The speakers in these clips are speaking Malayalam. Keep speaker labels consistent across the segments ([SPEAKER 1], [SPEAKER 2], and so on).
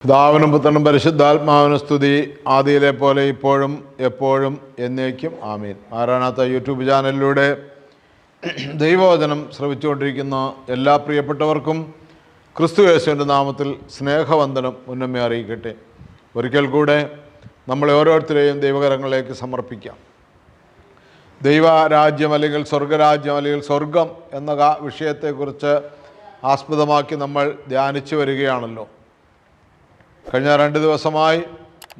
[SPEAKER 1] പിതാവിനും പുത്രനും പരിശുദ്ധാത്മാവിനും സ്തുതി, ആദിയിലെ പോലെ ഇപ്പോഴും എപ്പോഴും എന്നേക്കും ആമീൻ. മാറാനാത്ത യൂട്യൂബ് ചാനലിലൂടെ ദൈവവചനം ശ്രവിച്ചുകൊണ്ടിരിക്കുന്ന എല്ലാ പ്രിയപ്പെട്ടവർക്കും ക്രിസ്തു യേശുവിൻ്റെ നാമത്തിൽ സ്നേഹവന്ദനം മുന്നമേ അറിയിക്കട്ടെ. ഒരിക്കൽ കൂടെ നമ്മളെ ഓരോരുത്തരെയും ദൈവകരങ്ങളിലേക്ക് സമർപ്പിക്കാം. ദൈവരാജ്യം അല്ലെങ്കിൽ സ്വർഗരാജ്യം അല്ലെങ്കിൽ സ്വർഗം എന്ന വിഷയത്തെക്കുറിച്ച് ആസ്പദമാക്കി നമ്മൾ ധ്യാനിച്ചു വരികയാണല്ലോ. കഴിഞ്ഞ 2 ദിവസമായി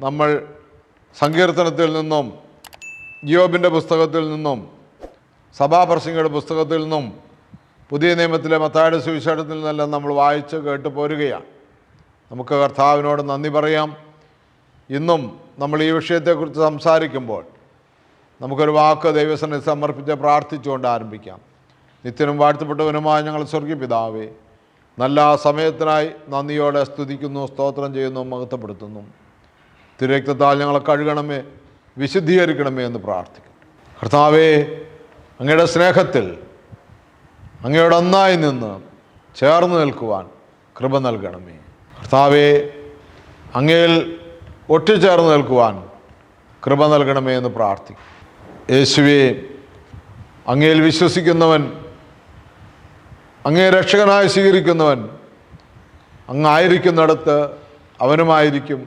[SPEAKER 1] നമ്മൾ സങ്കീർത്തനത്തിൽ നിന്നും, യോബിൻ്റെ പുസ്തകത്തിൽ നിന്നും, സഭാപ്രസംഗിയുടെ പുസ്തകത്തിൽ നിന്നും, പുതിയ നിയമത്തിലെ മത്തായിയുടെ സുവിശേഷത്തിൽ നിന്നെല്ലാം നമ്മൾ വായിച്ച് കേട്ട് പോരുകയാണ്. നമുക്ക് കർത്താവിനോട് നന്ദി പറയാം. ഇന്നും നമ്മൾ ഈ വിഷയത്തെക്കുറിച്ച് സംസാരിക്കുമ്പോൾ നമുക്കൊരു വാക്ക് ദൈവസന്നിധി സമർപ്പിച്ച് പ്രാർത്ഥിച്ചുകൊണ്ട് ആരംഭിക്കാം. നിത്യനും വാഴ്ത്തപ്പെട്ടവനുമായ ഞങ്ങൾ സ്വർഗീയ പിതാവേ, നല്ല സമയത്തിനായി നന്ദിയോടെ സ്തുതിക്കുന്നു, സ്തോത്രം ചെയ്യുന്നു, മഹത്വപ്പെടുത്തുന്നു. തിരുരക്തത്താൽ ഞങ്ങളെ കഴുകണമേ, വിശുദ്ധീകരിക്കണമേ എന്ന് പ്രാർത്ഥിക്കുന്നു. കർത്താവേ, അങ്ങയുടെ സ്നേഹത്തിൽ അങ്ങയോട് ഒന്നായി നിന്ന് ചേർന്ന് നിൽക്കുവാൻ കൃപ നൽകണമേ. കർത്താവേ, അങ്ങയിൽ ഒട്ടിച്ചേർന്ന് നിൽക്കുവാൻ കൃപ നൽകണമേ എന്ന് പ്രാർത്ഥിക്കും. യേശുവേ, അങ്ങയിൽ വിശ്വസിക്കുന്നവൻ, അങ്ങേ രക്ഷകനായി സ്വീകരിക്കുന്നവൻ അങ്ങായിരിക്കുന്നിടത്ത് അവനുമായിരിക്കും.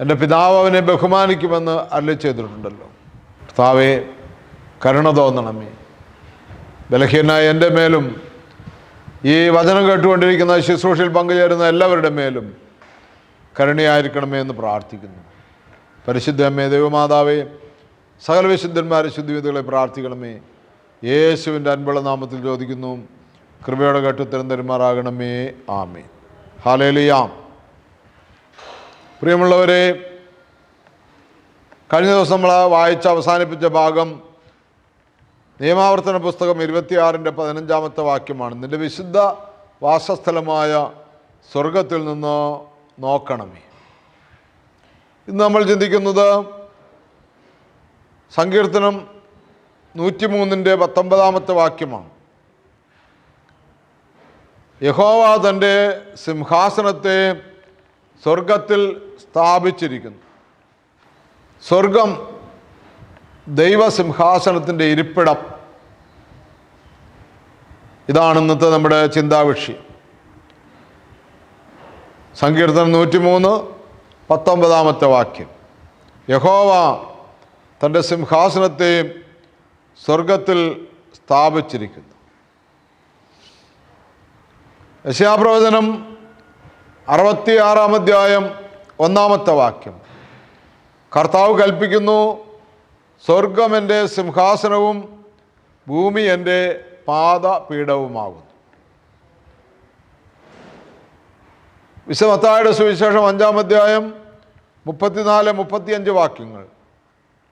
[SPEAKER 1] എൻ്റെ പിതാവ് അവനെ ബഹുമാനിക്കുമെന്ന് അരുളി ചെയ്തിട്ടുണ്ടല്ലോ. കർത്താവേ, കരുണ തോന്നണമേ. ബലഹീനനായ എൻ്റെ മേലും ഈ വചനം കേട്ടുകൊണ്ടിരിക്കുന്ന ശുശ്രൂഷയിൽ പങ്കുചേരുന്ന എല്ലാവരുടെ മേലും കരുണയായിരിക്കണമേ എന്ന് പ്രാർത്ഥിക്കുന്നു. പരിശുദ്ധ അമ്മേ, ദൈവമാതാവേ, സകല വിശുദ്ധന്മാരെ ശുദ്ധിവിധികളെ പ്രാർത്ഥിക്കണമേ. യേശുവിൻ്റെ അൻപുള്ള നാമത്തിൽ ചോദിക്കുന്നു, കൃപയോടെ കേട്ട് ഉത്തരം തരുമാറാകണമേ. ആമേൻ. ഹല്ലേലൂയ. പ്രിയമുള്ളവരെ, കഴിഞ്ഞ ദിവസം നമ്മൾ വായിച്ച് അവസാനിപ്പിച്ച ഭാഗം നിയമാവർത്തന പുസ്തകം 26-ന്റെ 15-ാമത്തെ വാക്യമാണ്. നിന്റെ വിശുദ്ധ വാസസ്ഥലമായ സ്വർഗത്തിൽ നിന്ന് നോക്കണമേ. ഇന്ന് നമ്മൾ ചിന്തിക്കുന്നത് സങ്കീർത്തനം 103-ന്റെ 19-ാമത്തെ വാക്യമാണ്. യഹോവ തൻ്റെ സിംഹാസനത്തെ സ്വർഗത്തിൽ സ്ഥാപിച്ചിരിക്കുന്നു. സ്വർഗം ദൈവസിംഹാസനത്തിൻ്റെ ഇരിപ്പിടം. ഇതാണ് ഇന്നത്തെ നമ്മുടെ ചിന്താവിഷയം. സങ്കീർത്തനം 103, 19-ാമത്തെ വാക്യം. യഹോവ തൻ്റെ സിംഹാസനത്തെ സ്വർഗത്തിൽ സ്ഥാപിച്ചിരിക്കുന്നു. യെശയ്യാപ്രവചനം 66-ാം അധ്യായം 1-ാമത്തെ വാക്യം. കർത്താവ് കൽപ്പിക്കുന്നു, സ്വർഗം എൻ്റെ സിംഹാസനവും ഭൂമി എൻ്റെ പാദപീഠവുമാകുന്നു. വിശുദ്ധ മത്തായിയുടെ സുവിശേഷം 5-ാം അധ്യായം 34-35 വാക്യങ്ങൾ.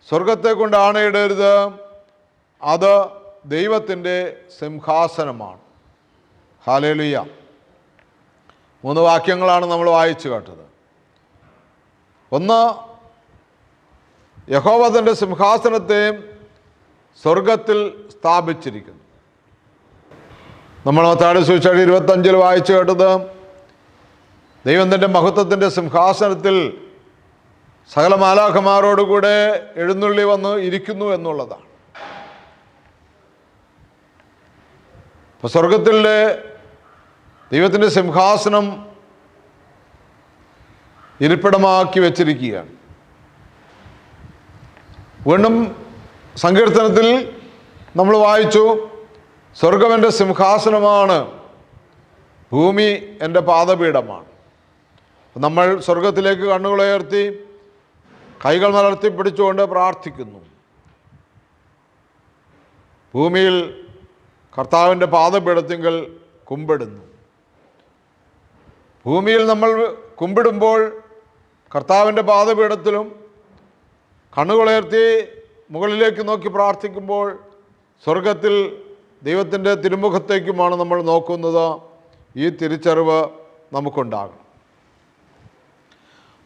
[SPEAKER 1] സ്വർഗത്തെ കൊണ്ട് ആണയിടരുത്, അത് ദൈവത്തിൻ്റെ സിംഹാസനമാണ്. ഹല്ലേലൂയ. 3 വാക്യങ്ങളാണ് നമ്മൾ വായിച്ചു കേട്ടത്. ഒന്ന്, യഹോവ തൻ്റെ സിംഹാസനത്തെ സ്വർഗത്തിൽ സ്ഥാപിച്ചിരിക്കുന്നു. നമ്മൾ മത്തായിയുടെ സുവിശേഷം 25-ൽ വായിച്ചു കേട്ടത്, ദൈവം തൻ്റെ മഹത്വത്തിൻ്റെ സിംഹാസനത്തിൽ സകല മാലാഖമാരോടുകൂടെ എഴുന്നള്ളി വന്ന് ഇരിക്കുന്നു എന്നുള്ളതാണ്. അപ്പോൾ സ്വർഗത്തിലെ ദൈവത്തിൻ്റെ സിംഹാസനം ഇരിപ്പിടമാക്കി വച്ചിരിക്കുകയാണ്. വീണ്ടും സങ്കീർത്തനത്തിൽ നമ്മൾ വായിച്ചു, സ്വർഗം എൻ്റെ സിംഹാസനമാണ്, ഭൂമി എൻ്റെ പാദപീഠമാണ്. നമ്മൾ സ്വർഗത്തിലേക്ക് കണ്ണുകളുയർത്തി കൈകൾ മലർത്തി പിടിച്ചുകൊണ്ട് പ്രാർത്ഥിക്കുന്നു. ഭൂമിയിൽ കർത്താവിൻ്റെ പാദപീഠത്തിങ്കൽ കുമ്പിടുന്നു. ഭൂമിയിൽ നമ്മൾ കുമ്പിടുമ്പോൾ കർത്താവിൻ്റെ പാദപീഠത്തിലും കണ്ണുകളുയർത്തി മുകളിലേക്ക് നോക്കി പ്രാർത്ഥിക്കുമ്പോൾ സ്വർഗത്തിൽ ദൈവത്തിൻ്റെ തിരുമുഖത്തേക്കുമാണ് നമ്മൾ നോക്കുന്നത്. ഈ തിരിച്ചറിവ് നമുക്കുണ്ടാകണം.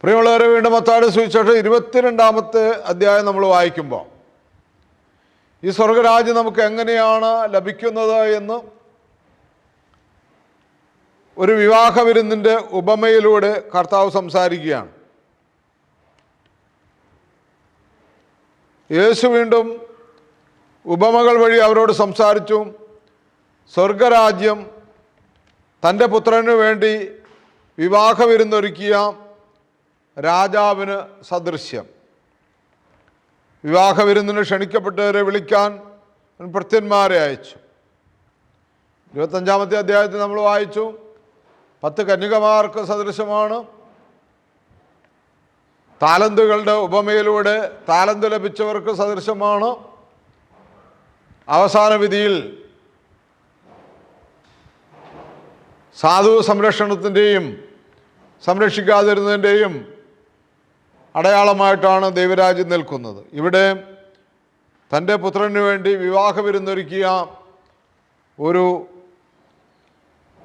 [SPEAKER 1] പ്രിയമുള്ളവരെ, വീണ്ടും മത്തായിയുടെ സുവിശേഷം 22-ാമത്തെ അധ്യായം നമ്മൾ വായിക്കുമ്പോൾ ഈ സ്വർഗരാജ്യം നമുക്ക് എങ്ങനെയാണ് ലഭിക്കുന്നത് എന്ന് ഒരു വിവാഹ വിരുന്നിൻ്റെ ഉപമയിലൂടെ കർത്താവ് സംസാരിക്കുകയാണ്. യേശു വീണ്ടും ഉപമകൾ വഴി അവരോട് സംസാരിച്ചു. സ്വർഗരാജ്യം തൻ്റെ പുത്രന് വേണ്ടി വിവാഹ വിരുന്നൊരുക്കിയ രാജാവിന് സദൃശ്യം. വിവാഹ വിരുന്നിന് ക്ഷണിക്കപ്പെട്ടവരെ വിളിക്കാൻ ഭൃത്യന്മാരെ അയച്ചു. 25-ാമത്തെ അധ്യായത്തിൽ നമ്മൾ വായിച്ചു, 10 കന്യകമാർക്ക് സദൃശമാണ്. താലന്തുകളുടെ ഉപമയിലൂടെ താലന്ത് ലഭിച്ചവർക്ക് സദൃശമാണ്. അവസാന വിധിയിൽ സാധു സംരക്ഷണത്തിൻ്റെയും സംരക്ഷിക്കാതിരുന്നതിൻ്റെയും അടയാളമായിട്ടാണ് ദൈവരാജ്യം നിൽക്കുന്നത്. ഇവിടെ തൻ്റെ പുത്രന് വേണ്ടി വിവാഹ വിരുന്നൊരുക്കിയ ഒരു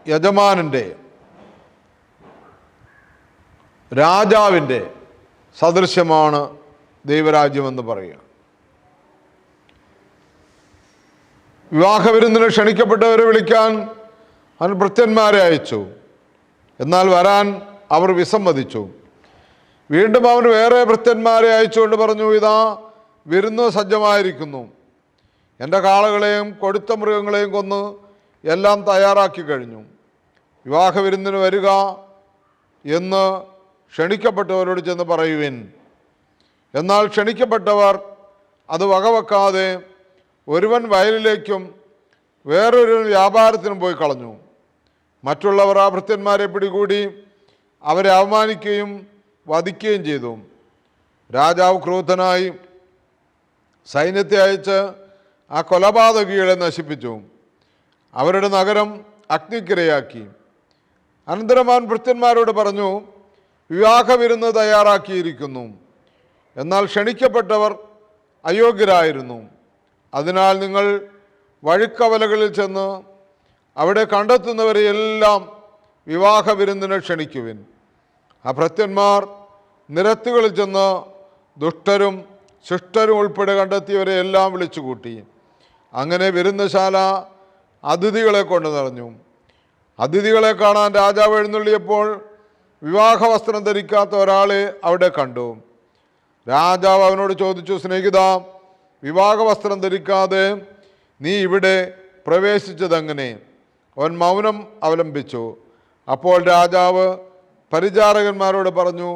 [SPEAKER 1] യജമാനൻ്റെ, രാജാവിൻ്റെ സദൃശ്യമാണ് ദൈവരാജ്യമെന്ന് പറയുക. വിവാഹ വിരുന്നിന് ക്ഷണിക്കപ്പെട്ടവരെ വിളിക്കാൻ അവൻ ഭൃത്യന്മാരെ അയച്ചു. എന്നാൽ വരാൻ അവർ വിസമ്മതിച്ചു. വീണ്ടും അവൻ വേറെ ഭൃത്യന്മാരെ അയച്ചുകൊണ്ട് പറഞ്ഞു, ഇതാ വിരുന്ന് സജ്ജമായിരിക്കുന്നു. എൻ്റെ കാളകളെയും കൊഴുത്ത മൃഗങ്ങളെയും കൊന്ന് എല്ലാം തയ്യാറാക്കി കഴിഞ്ഞു. വിവാഹ വിരുന്നിന് വരിക എന്ന് ക്ഷണിക്കപ്പെട്ടവരോട് ചെന്ന് പറയുവിൻ. എന്നാൽ ക്ഷണിക്കപ്പെട്ടവർ അത് വകവെക്കാതെ ഒരുവൻ വയലിലേക്കും വേറൊരു വ്യാപാരത്തിനും പോയി കളഞ്ഞു. മറ്റുള്ളവർ ആ ഭൃത്യന്മാരെ പിടികൂടി അവരെ അവമാനിക്കുകയും വധിക്കുകയും ചെയ്തു. രാജാവ് ക്രോധനായി സൈന്യത്തെ അയച്ച് ആ കൊലപാതകികളെ നശിപ്പിച്ചു. അവരുടെ നഗരം അഗ്നിക്കിരയാക്കി. അനന്തരം അവൻ ഭൃത്യന്മാരോട് പറഞ്ഞു, വിവാഹ വിരുന്ന് തയ്യാറാക്കിയിരിക്കുന്നു, എന്നാൽ ക്ഷണിക്കപ്പെട്ടവർ അയോഗ്യരായിരുന്നു. അതിനാൽ നിങ്ങൾ വഴിക്കവലകളിൽ ചെന്ന് അവിടെ കണ്ടെത്തുന്നവരെയെല്ലാം വിവാഹ വിരുന്നിനെ ക്ഷണിക്കുവിൻ. ആ ഭൃത്യന്മാർ നിരത്തുകളിൽ ചെന്ന് ദുഷ്ടരും ശിഷ്ടരും ഉൾപ്പെടെ കണ്ടെത്തിയവരെ എല്ലാം വിളിച്ചുകൂട്ടി. അങ്ങനെ വിരുന്നശാല അതിഥികളെ കൊണ്ട് നിറഞ്ഞു. അതിഥികളെ കാണാൻ രാജാവ് എഴുന്നള്ളിയപ്പോൾ വിവാഹ വസ്ത്രം ധരിക്കാത്ത ഒരാളെ അവിടെ കണ്ടു. രാജാവ് അവനോട് ചോദിച്ചു, സ്നേഹിത, വിവാഹ വസ്ത്രം ധരിക്കാതെ നീ ഇവിടെ പ്രവേശിച്ചതെങ്ങനെ? അവൻ മൗനം അവലംബിച്ചു. അപ്പോൾ രാജാവ് പരിചാരകന്മാരോട് പറഞ്ഞു,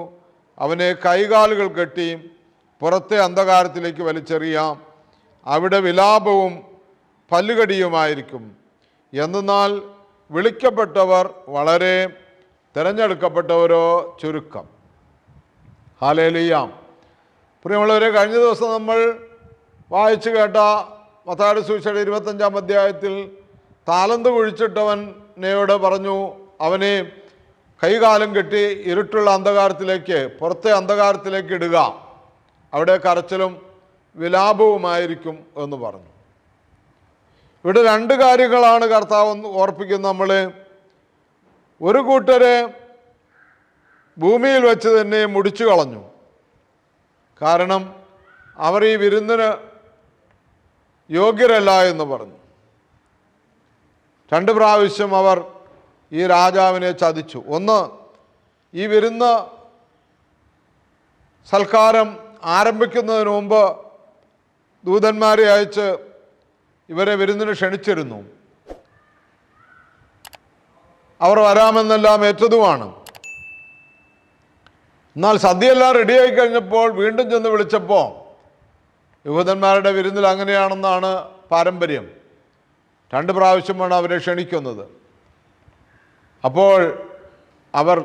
[SPEAKER 1] അവനെ കൈകാലുകൾ കെട്ടി പുറത്തെ അന്ധകാരത്തിലേക്ക് വലിച്ചെറിയാം. അവിടെ വിലാപവും പല്ലുകടിയുമായിരിക്കും. എന്നാൽ വിളിക്കപ്പെട്ടവർ വളരെ, തിരഞ്ഞെടുക്കപ്പെട്ടവരോ ചുരുക്കം. ഹല്ലേലൂയ. പ്രിയമുള്ളവരെ, കഴിഞ്ഞ ദിവസം നമ്മൾ വായിച്ചു കേട്ട മത്തായിയുടെ സുവിശേഷം 25-ാം അധ്യായത്തിൽ താലന്ത് കുഴിച്ചിട്ടവനോട് പറഞ്ഞു, അവനെ കൈകാലം കെട്ടി ഇരുട്ടുള്ള അന്ധകാരത്തിലേക്ക്, പുറത്തെ അന്ധകാരത്തിലേക്ക് ഇടുക, അവിടെ കരച്ചിലും വിലാപവുമായിരിക്കും എന്ന് പറഞ്ഞു. ഇവിടെ 2 കാര്യങ്ങളാണ് കർത്താവ് ഓർപ്പിക്കുന്നത് നമ്മളെ. ഒരു കൂട്ടരെ ഭൂമിയിൽ വെച്ച് തന്നെ മുടിച്ചു കളഞ്ഞു. കാരണം അവർ ഈ വിരുന്നിന് യോഗ്യരല്ല എന്ന് പറഞ്ഞു. 2 പ്രാവശ്യം അവർ ഈ രാജാവിനെ ചതിച്ചു. ഒന്ന്, ഈ വിരുന്ന് സൽക്കാരം ആരംഭിക്കുന്നതിന് മുമ്പ് ദൂതന്മാരെ അയച്ച് ഇവരെ വിരുന്നിന് ക്ഷണിച്ചിരുന്നു. അവർ വരാമെന്നെല്ലാം ഏറ്റതുമാണ്. എന്നാൽ സദ്യയെല്ലാം റെഡിയായി കഴിഞ്ഞപ്പോൾ വീണ്ടും ചെന്ന് വിളിച്ചപ്പോൾ, യഹൂദന്മാരുടെ വിരുന്നിൽ അങ്ങനെയാണെന്നാണ് പാരമ്പര്യം, 2 പ്രാവശ്യമാണ് അവരെ ക്ഷണിക്കുന്നത്. അപ്പോൾ അവർ,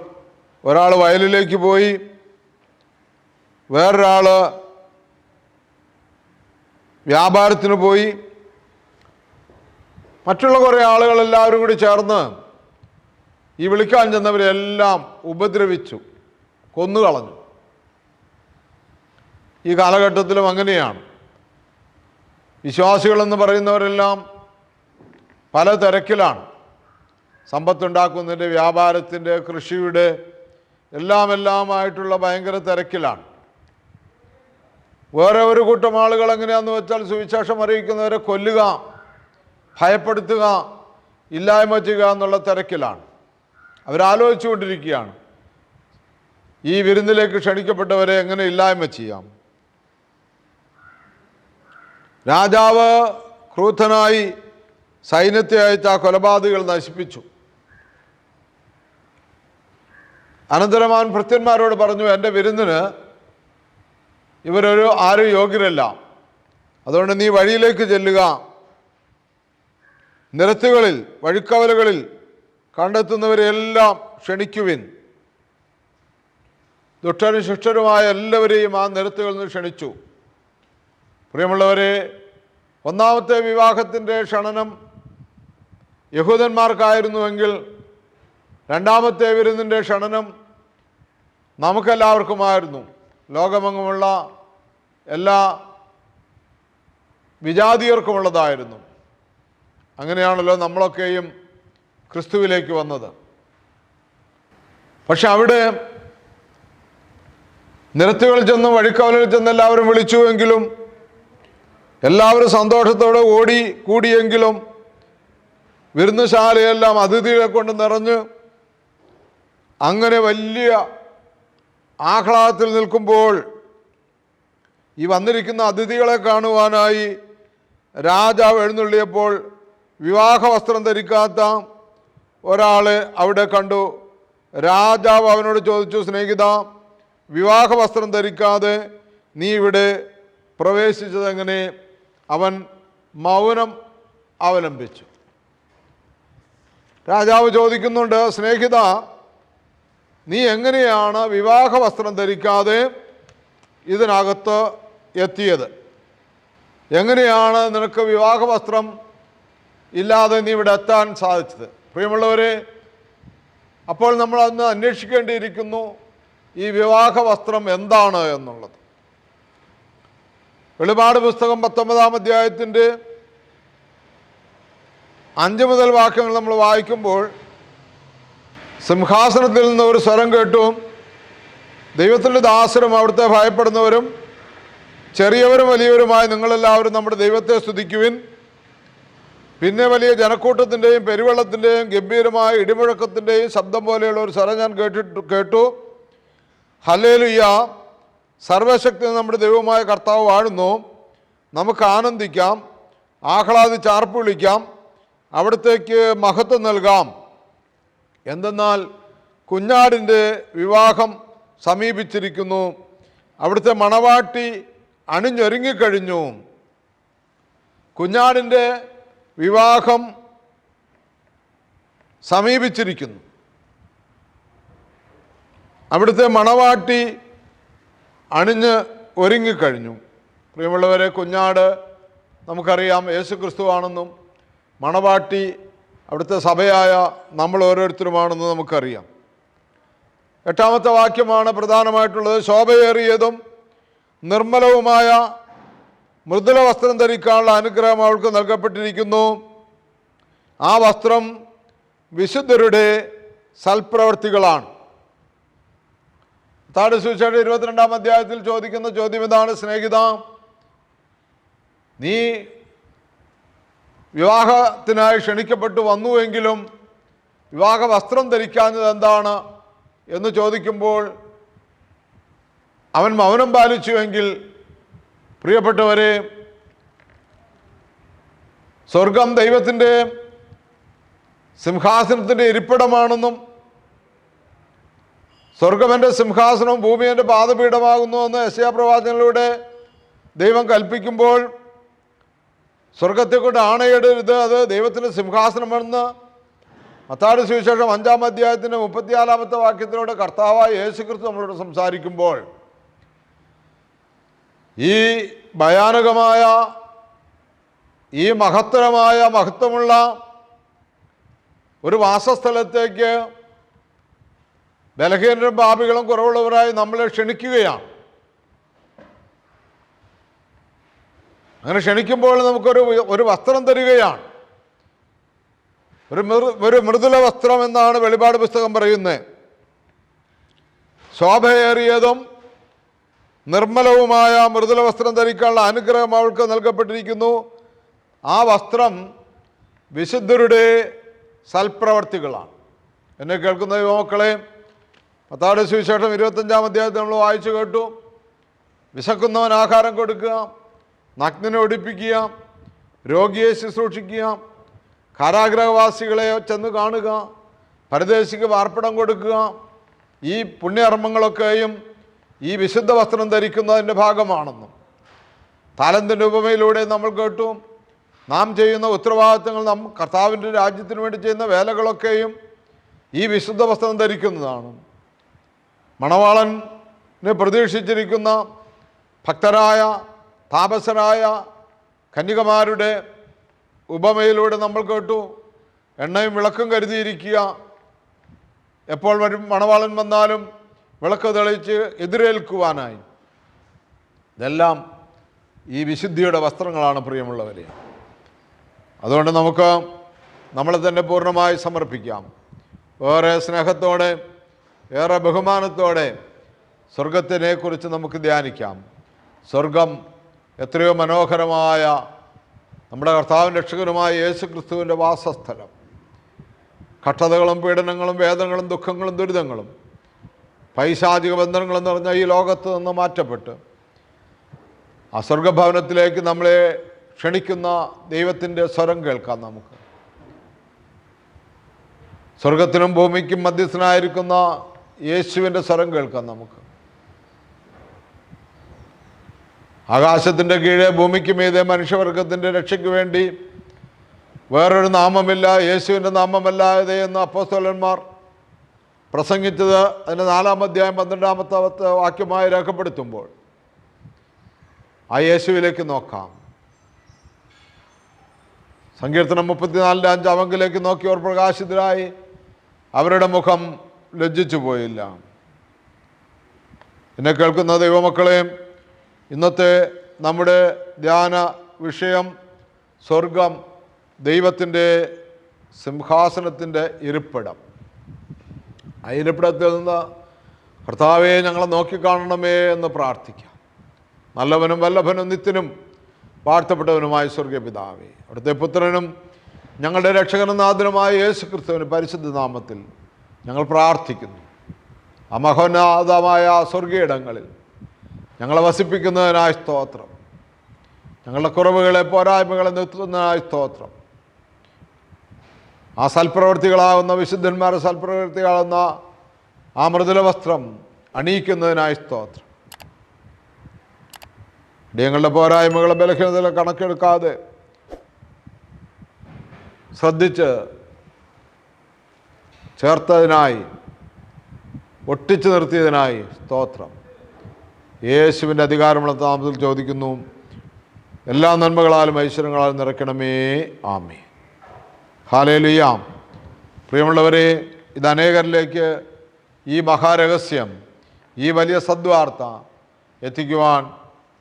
[SPEAKER 1] ഒരാൾ വയലിലേക്ക് പോയി, വേറൊരാൾ വ്യാപാരത്തിന് പോയി, മറ്റുള്ള കുറേ ആളുകളെല്ലാവരും കൂടി ചേർന്ന് ഈ വിളിക്കാൻ ചെന്നവരെല്ലാം ഉപദ്രവിച്ചു, കൊന്നുകളഞ്ഞു. ഈ കാലഘട്ടത്തിലും അങ്ങനെയാണ്. വിശ്വാസികളെന്ന് പറയുന്നവരെല്ലാം പല തിരക്കിലാണ്. സമ്പത്തുണ്ടാക്കുന്നതിൻ്റെ, വ്യാപാരത്തിൻ്റെ, കൃഷിയുടെ എല്ലാമായിട്ടുള്ള ഭയങ്കര തിരക്കിലാണ്. വേറെ ഒരു കൂട്ടം ആളുകൾ എങ്ങനെയാണെന്ന് വെച്ചാൽ സുവിശേഷം അറിയിക്കുന്നവരെ കൊല്ലുക, ഭയപ്പെടുത്തുക, ഇല്ലായ്മ ചെയ്യുക എന്നുള്ള തിരക്കിലാണ്. അവരാലോചിച്ചു കൊണ്ടിരിക്കുകയാണ്, ഈ വിരുന്നിലേക്ക് ക്ഷണിക്കപ്പെട്ടവരെ എങ്ങനെ ഇല്ലായ്മ ചെയ്യാം. രാജാവ് ക്രൂദ്ധനായി സൈന്യത്തെ അയച്ച ആ കൊലപാതകൾ നശിപ്പിച്ചു. അനന്തരം അവൻ ഭൃത്യന്മാരോട് പറഞ്ഞു, എൻ്റെ വിരുന്നിന് ആരും യോഗ്യരല്ല, അതുകൊണ്ട് നീ വഴിയിലേക്ക് ചെല്ലുക, നിരത്തുകളിൽ വഴിക്കവലകളിൽ കണ്ടെത്തുന്നവരെയെല്ലാം ക്ഷണിക്കുവിൻ. ദുഷ്ടരും ശിഷ്ടരുമായ എല്ലാവരെയും ആ നിരത്തുകളിൽ നിന്ന് ക്ഷണിച്ചു. പ്രിയമുള്ളവരെ, ഒന്നാമത്തെ വിവാഹത്തിൻ്റെ ക്ഷണനം യഹൂദന്മാർക്കായിരുന്നുവെങ്കിൽ രണ്ടാമത്തെ വിരുന്നിൻ്റെ ക്ഷണനം നമുക്കെല്ലാവർക്കുമായിരുന്നു. ലോകമെങ്ങുമുള്ള എല്ലാ വിജാതിയർക്കുമുള്ളതായിരുന്നു. അങ്ങനെയാണല്ലോ നമ്മളൊക്കെയും ക്രിസ്തുവിലേക്ക് വന്നത്. പക്ഷെ അവിടെ നിരത്തുകളിൽ ചെന്ന് വഴിക്കവലിൽ ചെന്ന് എല്ലാവരും വിളിച്ചുവെങ്കിലും, എല്ലാവരും സന്തോഷത്തോടെ കൂടിയെങ്കിലും വിരുന്നുശാലയെല്ലാം അതിഥികളെ കൊണ്ട് നിറഞ്ഞ് അങ്ങനെ വലിയ ആഹ്ലാദത്തിൽ നിൽക്കുമ്പോൾ ഈ വന്നിരിക്കുന്ന അതിഥികളെ കാണുവാനായി രാജാവ് എഴുന്നള്ളിയപ്പോൾ വിവാഹ വസ്ത്രം ധരിക്കാത്ത ഒരാളെ അവിടെ കണ്ടു. രാജാവ് അവനോട് ചോദിച്ചു, സ്നേഹിത, വിവാഹ വസ്ത്രം ധരിക്കാതെ നീ ഇവിടെ പ്രവേശിച്ചതെങ്ങനെ? അവൻ മൗനം അവലംബിച്ചു. രാജാവ് ചോദിക്കുന്നുണ്ട്, സ്നേഹിത, നീ എങ്ങനെയാണ് വിവാഹ വസ്ത്രം ധരിക്കാതെ ഇതിനകത്ത് എത്തിയത്? എങ്ങനെയാണ് നിനക്ക് വിവാഹ വസ്ത്രം ഇല്ലാതെ നീ ഇവിടെ എത്താൻ സാധിച്ചത്? പ്രിയമുള്ളവരെ, അപ്പോൾ നമ്മൾ അന്ന് അന്വേഷിക്കേണ്ടിയിരിക്കുന്നു ഈ വിവാഹ വസ്ത്രം എന്താണ് എന്നുള്ളത്. വെളിപാട് പുസ്തകം 19-ാം അധ്യായത്തിൻ്റെ 5 മുതൽ വാക്യങ്ങൾ നമ്മൾ വായിക്കുമ്പോൾ, സിംഹാസനത്തിൽ നിന്ന് ഒരു സ്വരം കേട്ടു, ദൈവത്തിൻ്റെ ദാസരും അവിടുത്തെ ഭയപ്പെടുന്നവരും ചെറിയവരും വലിയവരുമായ നിങ്ങളെല്ലാവരും നമ്മുടെ ദൈവത്തെ സ്തുതിക്കുവിൻ. പിന്നെ വലിയ ജനക്കൂട്ടത്തിൻ്റെയും പെരുവെള്ളത്തിൻ്റെയും ഗംഭീരമായ ഇടിമുഴക്കത്തിൻ്റെയും ശബ്ദം പോലെയുള്ള ഒരു സ്വരം ഞാൻ കേട്ടു, ഹല്ലേലൂയ, സർവശക്തി നമ്മുടെ ദൈവമായ കർത്താവ് വാഴുന്നു, നമുക്ക് ആനന്ദിക്കാം, ആഹ്ലാദിച്ച് ആർപ്പ് വിളിക്കാം, അവിടത്തേക്ക് മഹത്വം നൽകാം. എന്തെന്നാൽ കുഞ്ഞാടിൻ്റെ വിവാഹം സമീപിച്ചിരിക്കുന്നു, അവിടുത്തെ മണവാട്ടി അണിഞ്ഞൊരുങ്ങിക്കഴിഞ്ഞു. കുഞ്ഞാടിൻ്റെ വിവാഹം സമീപിച്ചിരിക്കുന്നു, അവിടുത്തെ മണവാട്ടി അണിഞ്ഞ് ഒരുങ്ങിക്കഴിഞ്ഞു. പ്രിയമുള്ളവരെ, കുഞ്ഞാട് നമുക്കറിയാം യേശു ക്രിസ്തുവാണെന്നും മണവാട്ടി അവിടുത്തെ സഭയായ നമ്മൾ ഓരോരുത്തരുമാണെന്ന് നമുക്കറിയാം. 8-ാമത്തെ വാക്യമാണ് പ്രധാനമായിട്ടുള്ളത്. ശോഭയേറിയതും നിർമ്മലവുമായ മൃദുല വസ്ത്രം ധരിക്കാനുള്ള അനുഗ്രഹം അവൾക്ക് നൽകപ്പെട്ടിരിക്കുന്നു. ആ വസ്ത്രം വിശുദ്ധരുടെ സൽപ്രവർത്തികളാണ്. താഴെ സുവിശേഷം 22-ാം അധ്യായത്തിൽ ചോദിക്കുന്ന ചോദ്യം ഇതാണ്, സ്നേഹിത, നീ വിവാഹത്തിനായി ക്ഷണിക്കപ്പെട്ടു വന്നുവെങ്കിലും വിവാഹ വസ്ത്രം ധരിക്കാഞ്ഞത് എന്താണ് എന്ന് ചോദിക്കുമ്പോൾ അവൻ മൗനം പാലിച്ചുവെങ്കിൽ, പ്രിയപ്പെട്ടവരെ, സ്വർഗം ദൈവത്തിൻ്റെ സിംഹാസനത്തിൻ്റെ ഇരിപ്പിടമാണെന്നും സ്വർഗം എൻ്റെ സിംഹാസനവും ഭൂമി എൻ്റെ പാദപീഠമാകുന്നുവെന്ന് യെശയ്യാ പ്രവാചകനിലൂടെ ദൈവം കൽപ്പിക്കുമ്പോൾ, സ്വർഗത്തെക്കൊണ്ട് ആണയിടരുത്, അത് ദൈവത്തിൻ്റെ സിംഹാസനമെന്ന് മത്തായിയുടെ സുവിശേഷം 5-ാം അധ്യായത്തിൻ്റെ 34-ാമത്തെ വാക്യത്തിലൂടെ കർത്താവായ യേശുക്രിസ്തു നമ്മളോട് സംസാരിക്കുമ്പോൾ, ഈ ഭയാനകമായ, ഈ മഹത്വമുള്ള ഒരു വാസസ്ഥലത്തേക്ക് ബലഹീനരും പാപികളും കുറവുള്ളവരായി നമ്മളെ ക്ഷണിക്കുകയാണ്. അങ്ങനെ ക്ഷണിക്കുമ്പോൾ നമുക്കൊരു വസ്ത്രം തരികയാണ്. ഒരു മൃദുല വസ്ത്രം എന്നാണ് വെളിപാട് പുസ്തകം പറയുന്നത്. ശോഭയേറിയതും നിർമ്മലവുമായ മൃദുല വസ്ത്രം ധരിക്കാനുള്ള അനുഗ്രഹം അവൾക്ക് നൽകപ്പെട്ടിരിക്കുന്നു. ആ വസ്ത്രം വിശുദ്ധരുടെ സൽപ്രവർത്തികളാണ്. എന്നെ കേൾക്കുന്ന യുവമക്കളെ, മത്തായിയുടെ സുവിശേഷം 25-ാം അധ്യായത്തിൽ നമ്മൾ വായിച്ചു കേട്ടു. വിശക്കുന്നവൻ ആഹാരം കൊടുക്കുക, നഗ്നനെ ഒടിപ്പിക്കുക, രോഗിയെ ശുശ്രൂഷിക്കുക, കാരാഗ്രഹവാസികളെ ചെന്ന് കാണുക, പരദേശിക്ക് പാർപ്പിടം കൊടുക്കുക. ഈ പുണ്യകർമ്മങ്ങളൊക്കെയും ഈ വിശുദ്ധ വസ്ത്രം ധരിക്കുന്നതിൻ്റെ ഭാഗമാണെന്നും താലന്തിൻ്റെ ഉപമയിലൂടെ നമ്മൾ കേട്ടു. നാം ചെയ്യുന്ന ഉത്തരവാദിത്തങ്ങൾ, നാം കർത്താവിൻ്റെ രാജ്യത്തിന് വേണ്ടി ചെയ്യുന്ന വേലകളൊക്കെയും ഈ വിശുദ്ധ വസ്ത്രം ധരിക്കുന്നതാണ്. മണവാളന് പ്രതീക്ഷിച്ചിരിക്കുന്ന ഭക്തരായ താപസരായ കന്യകമാരുടെ ഉപമയിലൂടെ നമ്മൾ കേട്ടു. എണ്ണയും വിളക്കും കരുതിയിരിക്കുക, എപ്പോൾ വരും മണവാളൻ വന്നാലും വിളക്ക് തെളിയിച്ച് എതിരേൽക്കുവാനായി. ഇതെല്ലാം ഈ വിശുദ്ധിയുടെ വസ്ത്രങ്ങളാണ് പ്രിയമുള്ളവരെ. അതുകൊണ്ട് നമുക്ക് നമ്മളെ തന്നെ പൂർണ്ണമായി സമർപ്പിക്കാം. ഏറെ സ്നേഹത്തോടെ, ഏറെ ബഹുമാനത്തോടെ സ്വർഗത്തിനെക്കുറിച്ച് നമുക്ക് ധ്യാനിക്കാം. സ്വർഗം എത്രയോ മനോഹരമായ നമ്മുടെ കർത്താവിൻ്റെ രക്ഷകനുമായ യേശു ക്രിസ്തുവിൻ്റെ വാസസ്ഥലം. കഷ്ടതകളും പീഡനങ്ങളും വേദനകളും ദുഃഖങ്ങളും ദുരിതങ്ങളും പൈശാചിക ബന്ധനങ്ങളും നിറഞ്ഞ ഈ ലോകത്ത് നിന്ന് മാറ്റപ്പെട്ട് ആ സ്വർഗഭവനത്തിലേക്ക് നമ്മളെ ക്ഷണിക്കുന്ന ദൈവത്തിൻ്റെ സ്വരം കേൾക്കാം. നമുക്ക് സ്വർഗത്തിനും ഭൂമിക്കും മധ്യസ്ഥനായിരിക്കുന്ന യേശുവിൻ്റെ സ്വരം കേൾക്കാം. നമുക്ക് ആകാശത്തിൻ്റെ കീഴെ ഭൂമിക്ക് മീതെ മനുഷ്യവർഗത്തിൻ്റെ രക്ഷയ്ക്ക് വേണ്ടി വേറൊരു നാമമില്ല, യേശുവിൻ്റെ നാമമല്ലാതെ എന്ന് അപ്പോസ്തലന്മാർ പ്രസംഗിച്ചത് അതിൻ്റെ 4-ാം അധ്യായം 12-ാമത്തെ വാക്യമായി രേഖപ്പെടുത്തുമ്പോൾ ആ യേശുവിലേക്ക് നോക്കാം. സങ്കീർത്തനം 34-5 അവങ്കിലേക്ക് നോക്കിയവർ പ്രകാശിതരായി, അവരുടെ മുഖം ലജ്ജിച്ചു പോയില്ല. എന്നെ കേൾക്കുന്ന ദൈവമക്കളെ, ഇന്നത്തെ നമ്മുടെ ധ്യാന വിഷയം സ്വർഗം, ദൈവത്തിൻ്റെ സിംഹാസനത്തിൻ്റെ ഇരിപ്പിടം. ആ ഇരിപ്പിടത്തിൽ നിന്ന് കർത്താവേ ഞങ്ങളെ നോക്കിക്കാണണമേ എന്ന് പ്രാർത്ഥിക്കാം. നല്ലവനും വല്ലഭനും നിത്യനും വാഴ്ത്തപ്പെട്ടവനുമായ സ്വർഗീയ പിതാവേ, അവിടുത്തെ പുത്രനും ഞങ്ങളുടെ രക്ഷകനും നാഥനുമായ യേശു ക്രിസ്തുവിൻ്റെ പരിശുദ്ധ നാമത്തിൽ ഞങ്ങൾ പ്രാർത്ഥിക്കുന്നു. ആ മഹോന്നതമായ സ്വർഗീയിടങ്ങളിൽ ഞങ്ങളെ വസിപ്പിക്കുന്നതിനായി സ്തോത്രം. ഞങ്ങളുടെ കുറവുകളെ പോരായ്മകളെ നിർത്തുന്നതിനായി സ്തോത്രം. ആ സൽപ്രവൃത്തികളാവുന്ന വിശുദ്ധന്മാരുടെ സൽപ്രവൃത്തികളാവുന്ന ആ മൃദുല വസ്ത്രം അണിയിക്കുന്നതിനായി സ്തോത്രം. ഞങ്ങളുടെ പോരായ്മകളെ ബലഹീനതകളെ കണക്കെടുക്കാതെ ശ്രദ്ധിച്ച് ചേർത്തതിനായി, ഒട്ടിച്ചു നിർത്തിയതിനായി സ്തോത്രം. യേശുവിൻ്റെ അധികാരമുള്ള നാമത്തിൽ ചോദിക്കുന്നു. എല്ലാ നന്മകളാലും ഐശ്വര്യങ്ങളാലും നിറയ്ക്കണമേ. ആമേൻ. ഹല്ലേലൂയ. പ്രിയമുള്ളവരെ, ഇത് അനേകരിലേക്ക് ഈ മഹാരഹസ്യം, ഈ വലിയ സദ്വാർത്ത എത്തിക്കുവാൻ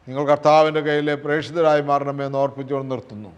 [SPEAKER 1] നിങ്ങൾ കർത്താവിൻ്റെ കയ്യിലെ പ്രേക്ഷിതരായി മാറണമെന്ന് ഓർപ്പിച്ചുകൊണ്ട് നിർത്തുന്നു.